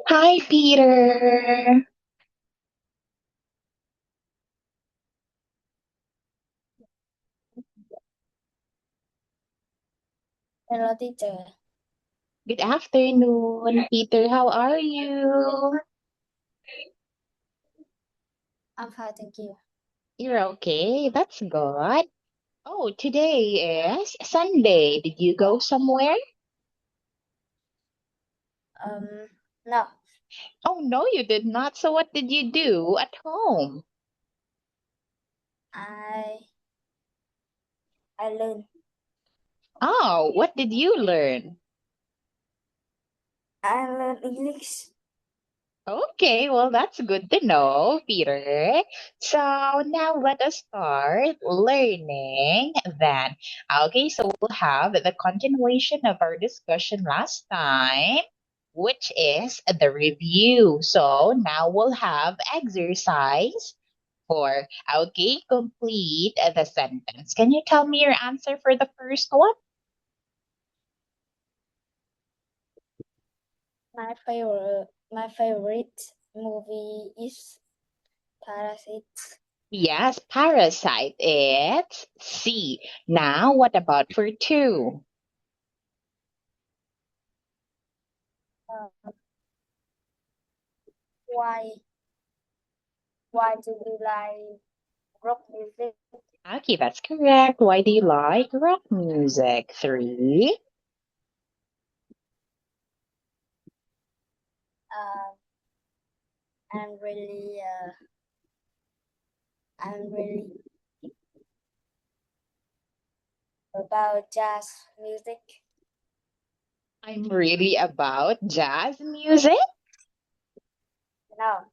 Hi, Peter. Hello, teacher. Good afternoon, Peter. How are you? I'm fine, thank you. You're okay. That's good. Oh, today is Sunday. Did you go somewhere? Um, no, Oh, no, you did not. So, what did you do at home? I I learn Oh, what did you learn? I learn English. Okay, well, that's good to know, Peter. So now let us start learning then. Okay, so we'll have the continuation of our discussion last time, which is the review. So now we'll have exercise for, okay, complete the sentence. Can you tell me your answer for the first one? My favorite movie is Parasite. Yes, parasite. It's C. Now, what about for two? Uh, why why do you like rock music? Okay, that's correct. Why do you like rock music? Three. Uh, I'm really uh, I'm really about jazz music. I'm really about jazz music. No,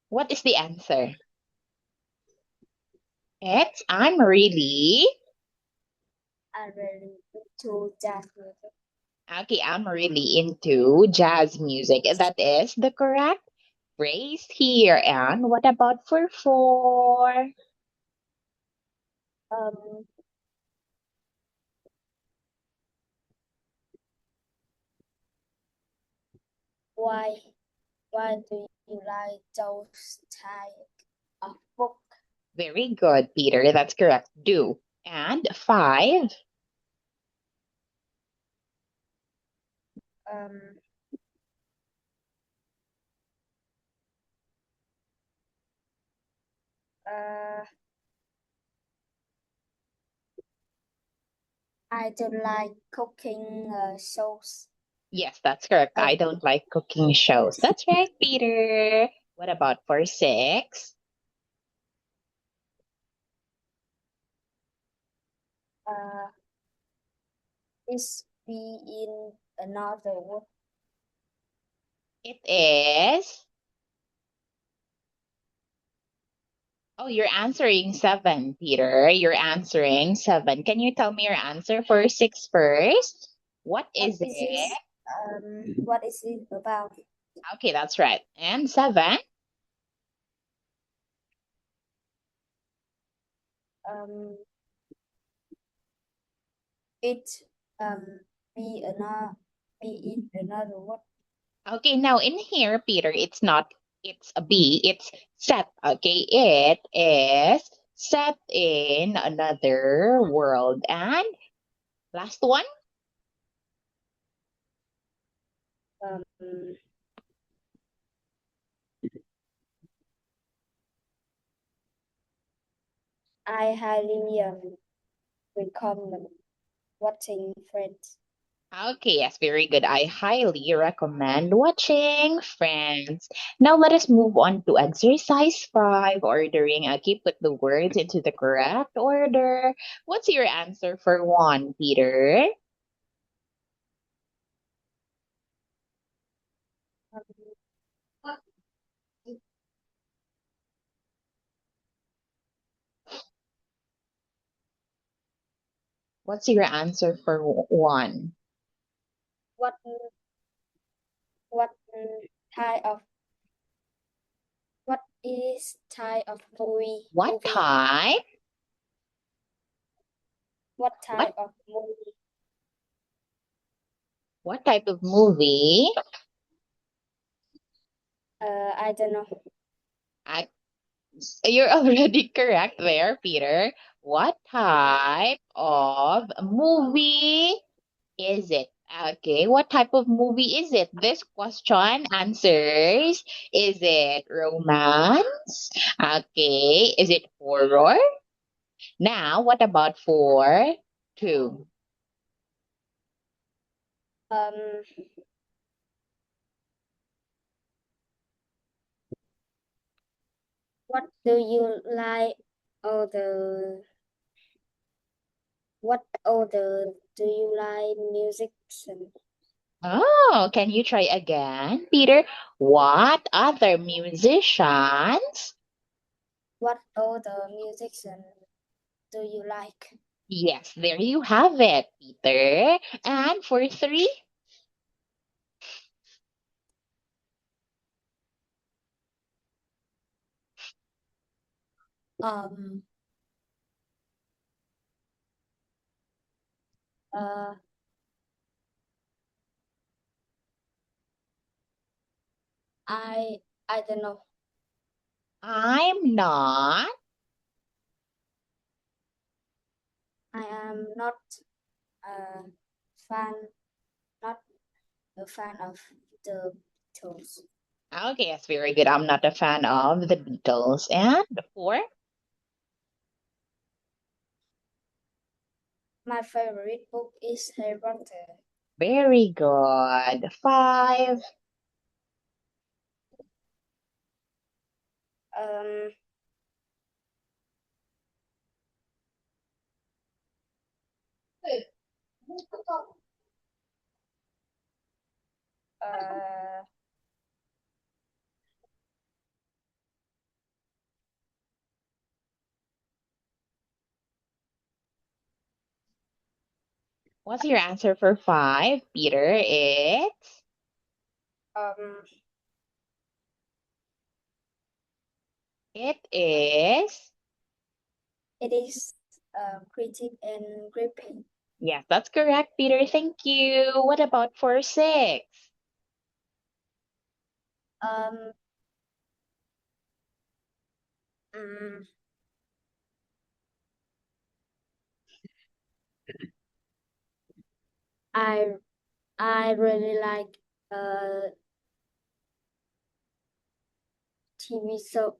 What is the answer? It's I'm really. I'm really into jazz music. Okay, I'm really into jazz music. That is the correct phrase here. And what about for four? Um, why why do you like those type of book? Very good, Peter. That's correct. Do. And five. Um, uh, I don't like cooking shows. Yes, that's correct. Uh, I don't like cooking shows. That's right, Peter. What about for six? uh, is be in another world. It is. Oh, you're answering seven, Peter. You're answering seven. Can you tell me your answer for six first? What What is is it? this? What is it about? Okay, that's right. And seven. Um, it um be another be in another world. Okay, now in here, Peter, it's not, it's a B, it's set. Okay, it is set in another world. And last one. Um, I highly recommend watching Friends. Okay, yes, very good. I highly recommend watching Friends. Now let us move on to exercise five, ordering. Okay, put the words into the correct order. What's your answer for one, Peter? What's your answer for one? What what type of what is type of What movie? type? What What? type of movie? What type of movie? I don't know. I, you're already correct there, Peter. What type of movie is it? Okay, what type of movie is it? This question answers, is it romance? Okay, is it horror? Now, what about for two? Um, what do you like? All the what other do you like music? Oh, can you try again, Peter? What other musicians? What other musician do you like? Yes, there you have it, Peter. And for three? Um, uh, I I don't know. I'm not. I am not a fan, not a fan of the Beatles. Okay, that's very good. I'm not a fan of the Beatles. And four? My favorite book is Harry Potter. Very good. Five. Um, uh, What's your answer for five, Peter? It's um, it is. it is critic and gripping. Yes, that's correct, Peter. Thank you. What about for six? Um, mm, I I really like TV show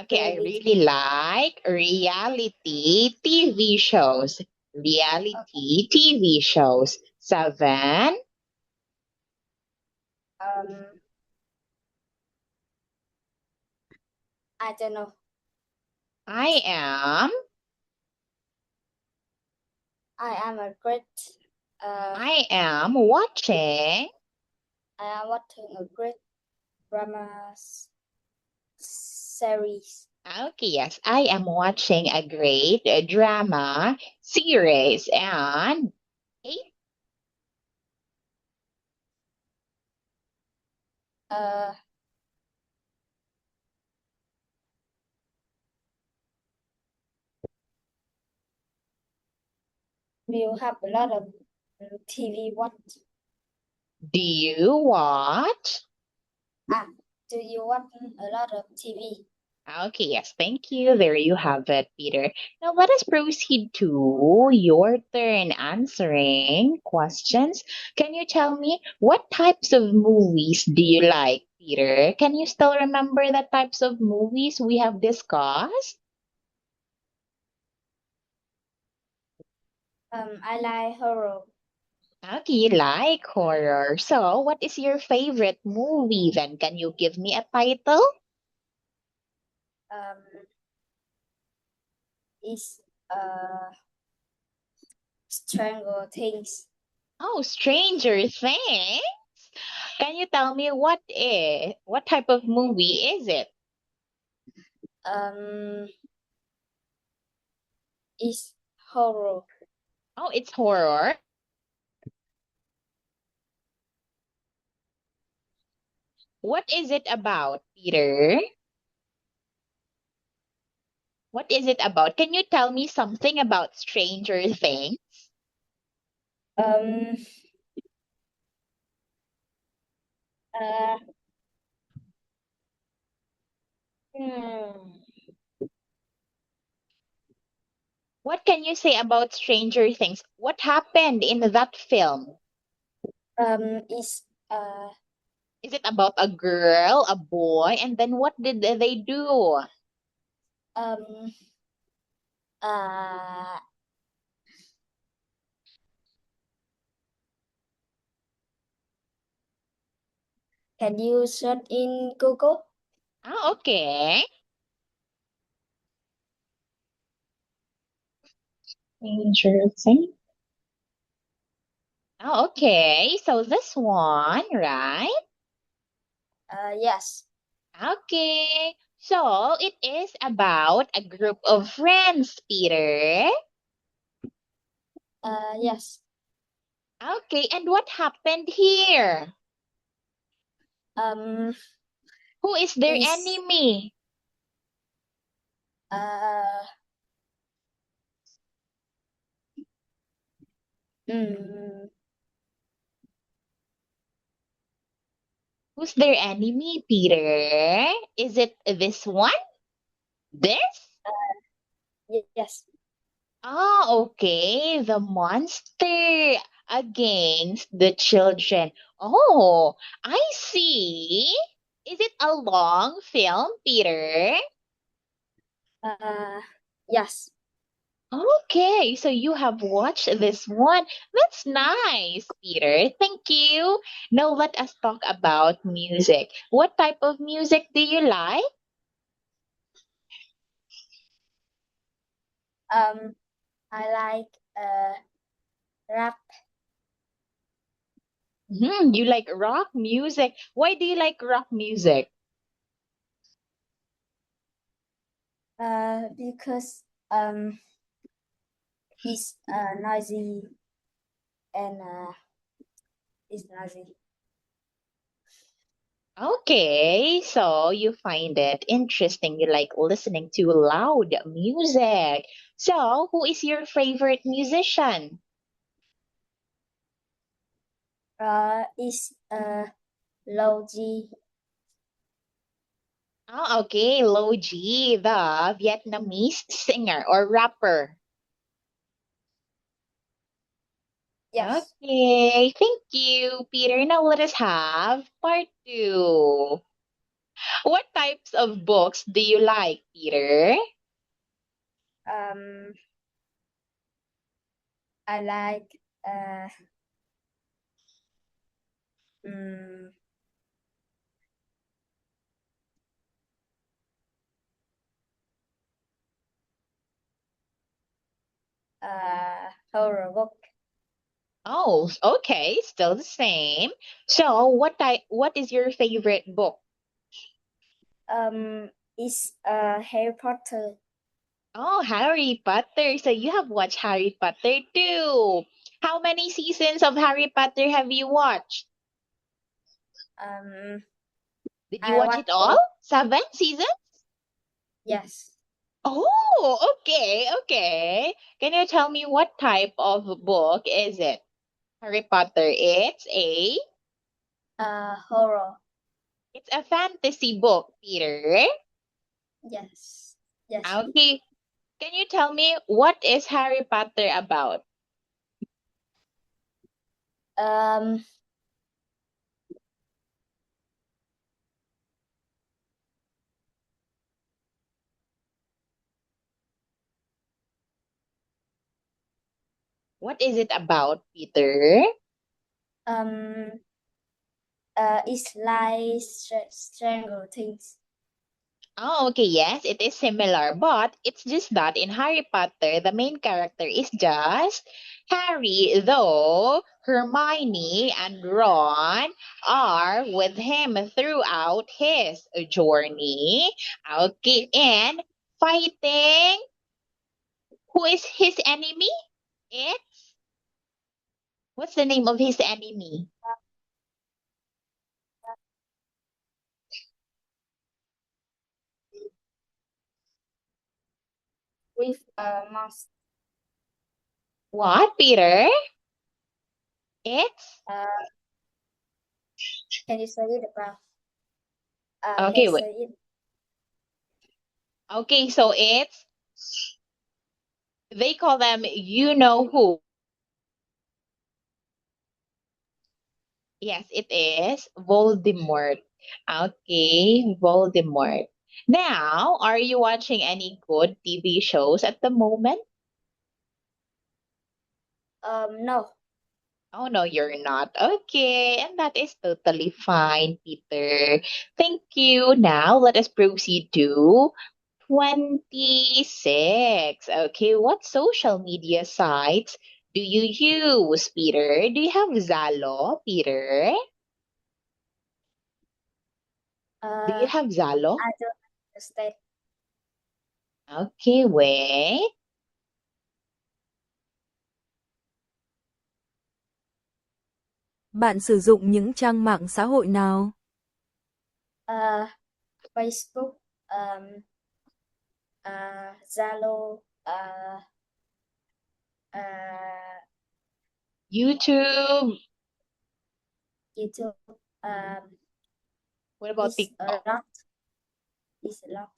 Okay, I reality. really like reality TV shows. Reality TV shows. Seven. Um, I don't know. I am. I am a great. Uh, I am watching. I am watching a great drama series. Okay, yes, I am watching a great drama series. And eight. Uh, you have a lot of TV. What? Do you watch? Ah, do you watch a lot of TV? Okay, yes, thank you. There you have it, Peter. Now let us proceed to your turn answering questions. Can you tell me what types of movies do you like, Peter? Can you still remember the types of movies we have discussed? I like horror. Okay, you like horror. So, what is your favorite movie then? Can you give me a title? Um, is uh Stranger Things. Oh, Stranger Things. Can you tell me what type of movie is it? Um, is horror. Oh, it's horror. What is it about, Peter? What is it about? Can you tell me something about Stranger Things? Um, Uh, hmm. What can you say about Stranger Things? What happened in that film? Is Is it about a girl, a boy, and then what did they do? um uh can you search in Google? Ah, okay. Stranger Things. Oh, okay. So this one, right? Yes. Okay. So it is about a group of friends, Peter. Yes. Okay, and what happened here? Um, Who is their is enemy? uh mm, Who's their enemy, Peter? Is it this one? This? yes. Oh, okay. The monster against the children. Oh, I see. Is it a long film, Peter? Uh, yes. Okay, so you have watched this one. That's nice, Peter. Thank you. Now let us talk about music. What type of music do you like? Um, I like rap You like rock music. Why do you like rock music? because it's noisy and it's noisy. Okay, so you find it interesting. You like listening to loud music. So, who is your favorite musician? It's Logi. Oh, okay, Logi, the Vietnamese singer or rapper. Yes. Okay, thank you, Peter. Now let us have part two. What types of books do you like, Peter? Um, I like uh mm, horror book. Oh, okay, still the same. So, what is your favorite book? It's Harry Potter. Oh, Harry Potter. So you have watched Harry Potter too. How many seasons of Harry Potter have you watched? Um, Did you I watch watch it all? all. 7 seasons? Yes. Oh, okay, okay. Can you tell me what type of book is it? Harry Potter. Horror. It's a fantasy book, Peter. Yes. Yes. Okay. Can you tell me what is Harry Potter about? Um, What is it about, Peter? um, it's like Stranger Things. Oh, okay, yes, it is similar, but it's just that in Harry Potter, the main character is just Harry, though Hermione and Ron are with him throughout his journey. Okay, and fighting. Who is his enemy? It's what's the name of his enemy? With monster. What, Peter? It's Uh, Can you say it about? Okay, Say it. okay, so they call them you know who. Yes, it is Voldemort. Okay, Voldemort. Now, are you watching any good TV shows at the moment? No. Oh, no, you're not. Okay, and that is totally fine, Peter. Thank you. Now, let us proceed to 26. Okay, what social media sites do you use, Peter? Do you have Zalo, Peter? Do you have Zalo? I don't understand. Okay, wait. Bạn sử dụng những trang mạng xã hội nào? Facebook, Zalo, YouTube. YouTube. What about It's a TikTok? lot. It's a lot.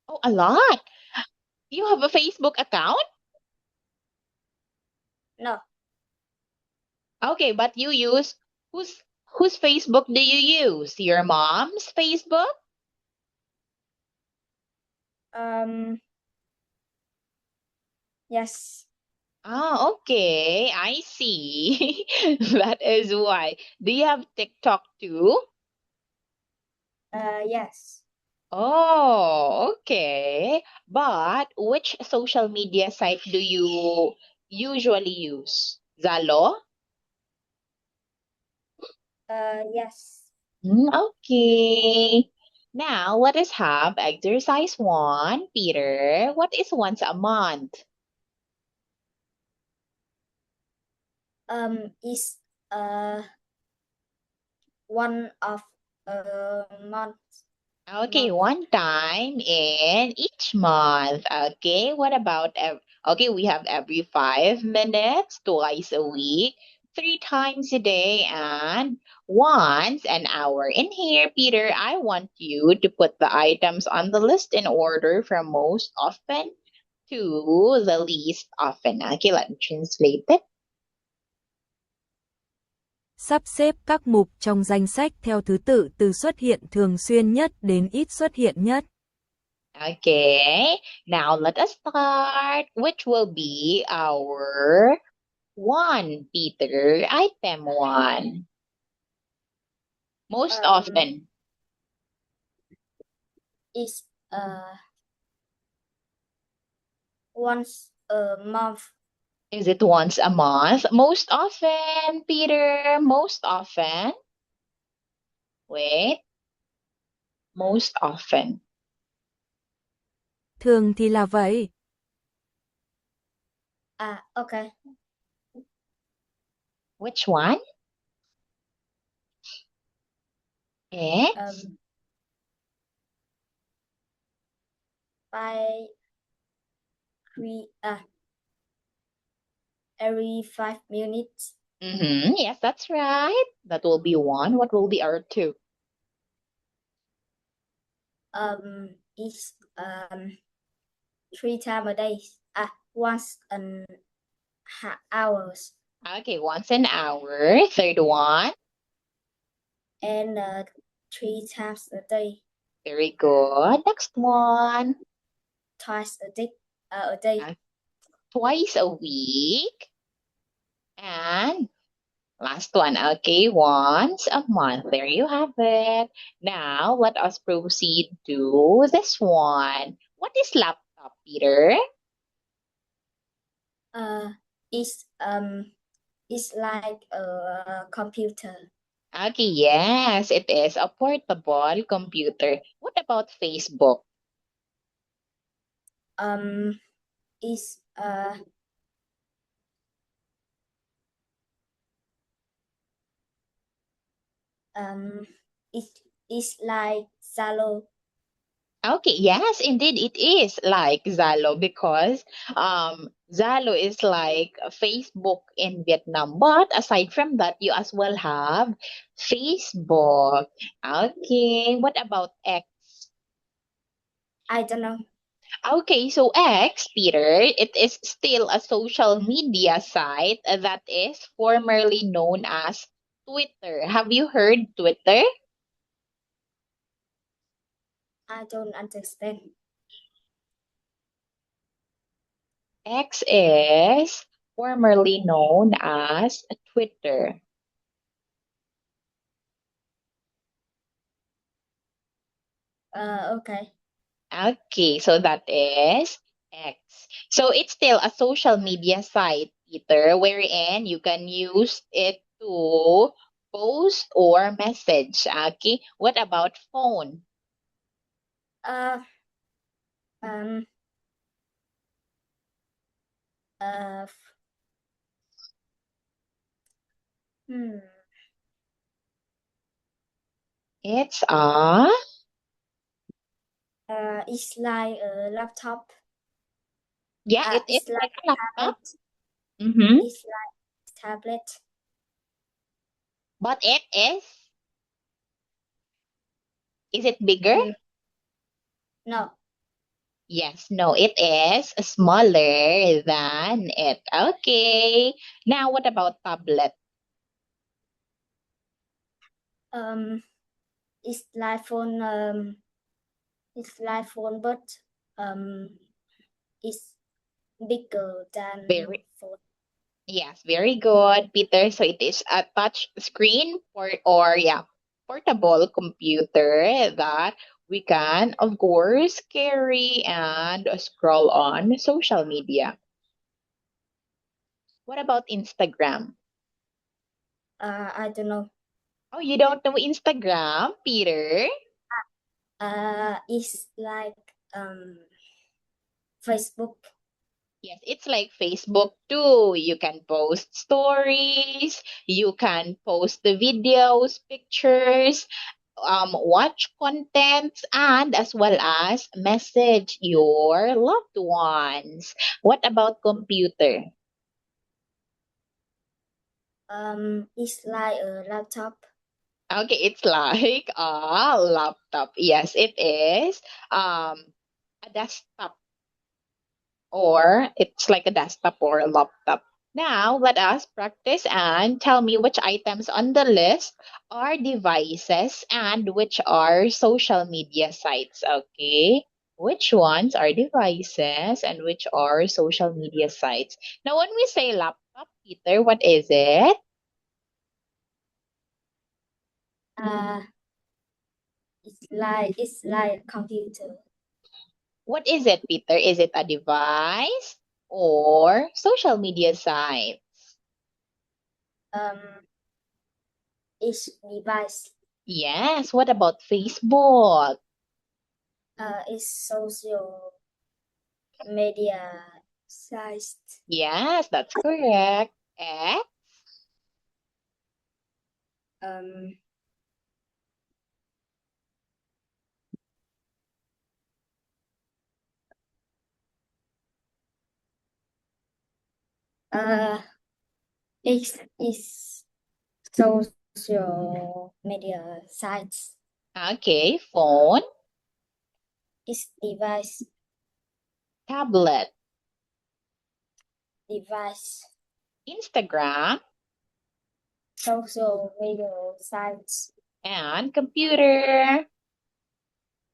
Oh, a lot. You have a Facebook account? No. Okay, but you use whose Facebook do you use? Your mom's Facebook? Yes. Ah, okay. I see. That is why. Do you have TikTok too? Yes. Oh, okay. But which social media site do you usually use? Zalo? Yes. Okay. Now let us have exercise one. Peter, what is once a month? Is one of a month. Okay, one time in each month. Okay, what about okay, we have every 5 minutes, twice a week, 3 times a day, and once an hour. In here, Peter, I want you to put the items on the list in order from most often to the least often. Okay, let me translate it. Sắp xếp các mục trong danh sách theo thứ tự từ xuất hiện thường xuyên nhất đến ít xuất hiện nhất. Okay, now let us start. Which will be our one, Peter? Item one. Most often. Is once a month. Is it once a month? Most often, Peter. Most often. Wait. Most often. Thường thì là vậy. Okay. Which one? It's By every 5 minutes. Yes, that's right. That will be one. What will be our two? Is 3 times a day. Once an hours. Okay, once an hour. Third one. And 3 times a day. Very good. Next one. Twice a day. A day. Twice a week. And last one. Okay, once a month. There you have it. Now let us proceed to this one. What is laptop, Peter? It's like a computer. Okay, yes, it is a portable computer. What about Facebook? It's it's like Zalo. Okay, yes, indeed it is like Zalo because Zalo is like Facebook in Vietnam. But aside from that, you as well have Facebook. Okay, what about X? I don't know. Okay, so X, Peter, it is still a social media site that is formerly known as Twitter. Have you heard Twitter? I don't understand. X is formerly known as Twitter. Okay. Okay, so that is X. So it's still a social media site, Peter, wherein you can use it to post or message. Okay, what about phone? Uh, um, uh, f- hmm. It's It's like a laptop. yeah, it is It's like like a laptop. tablet. Mm-hmm. It's like tablet. But is it bigger? Mm, no. Yes, no, it is smaller than it. Okay. Now, what about tablet? Um, it's like phone. It's like phone, but um, it's bigger than Very, phone. yes, very good, Peter. So it is a touch screen or yeah, portable computer that we can, of course, carry and scroll on social media. What about Instagram? I don't know. Oh, you don't know Instagram, Peter? It's like Facebook. Yes, it's like Facebook too. You can post stories, you can post the videos, pictures, watch contents, and as well as message your loved ones. What about computer? It's like a laptop. Okay, it's like a laptop. Yes, it is a desktop or it's like a desktop or a laptop. Now, let us practice and tell me which items on the list are devices and which are social media sites. Okay. Which ones are devices and which are social media sites? Now, when we say laptop, Peter, what is it? Uh, it's like computer. What is it, Peter? Is it a device or social media site? Um, it's device. Yes. What about Facebook? It's social media site. Yes, that's correct. X. Um, uh, it's social media sites. Okay, phone, It's tablet, device, Instagram, social media sites, and computer.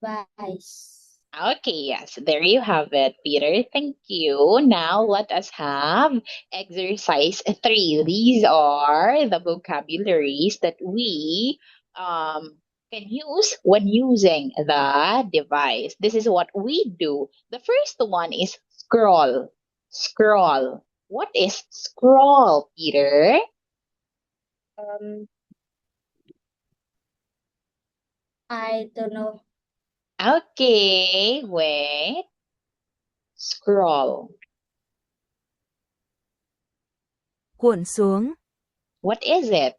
device. Okay, yes, there you have it, Peter. Thank you. Now let us have exercise 3. These are the vocabularies that we can use when using the device. This is what we do. The first one is scroll. Scroll. What is scroll, Peter? Um, I don't know. Okay, wait. Scroll. Cuộn xuống, What is it?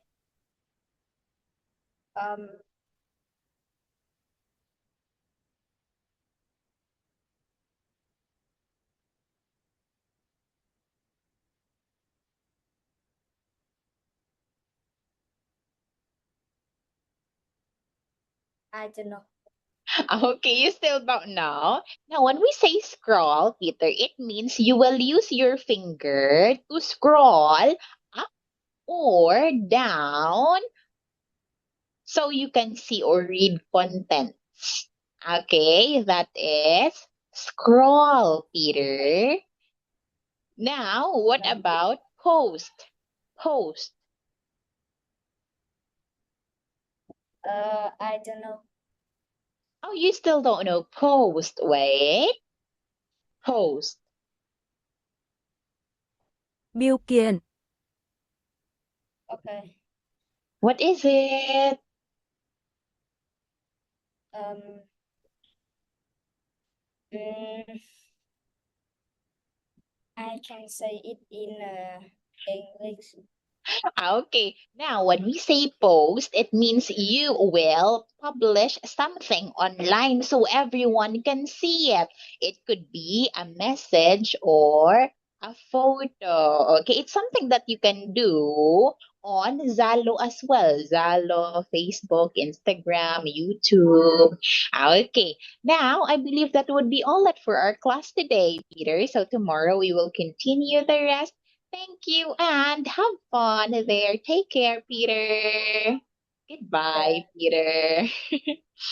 Um, I don't know. Okay, you still don't know. Now, when we say scroll, Peter, it means you will use your finger to scroll up or down so you can see or read contents. Okay, that is scroll, Peter. Now, what No. about post? Post. I don't know. Oh, you still don't know post. Wait. Post. Biêu kiện, Okay. What is it? Um. mm, I can say it in English. Okay. Now, when we say post, it means you will publish something online so everyone can see it. It could be a message or a photo. Okay. It's something that you can do on Zalo as well. Zalo, Facebook, Instagram, YouTube. Okay. Now, I believe that would be all that for our class today, Peter. So tomorrow we will continue the rest. Thank you and have fun there. Take care, Peter. Uh, Goodbye, Peter.